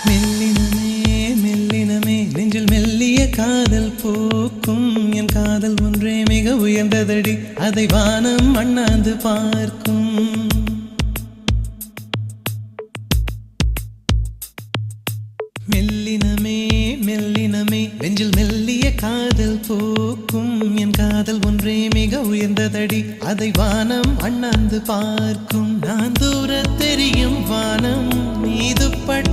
மெல்லினமே மெல்லினமே நெஞ்சில் மெல்லிய காதல் போக்கும் என் காதல் ஒன்றே மிக உயர்ந்ததடி அதை வானம் அண்ணாந்து பார்க்கும் மெல்லினமே மெல்லினமே நெஞ்சில் மெல்லிய காதல் போக்கும் என் காதல் ஒன்றே மிக உயர்ந்ததடி அதை வானம் அண்ணாந்து பார்க்கும் நான் தூர தெரியும் வானம் மீது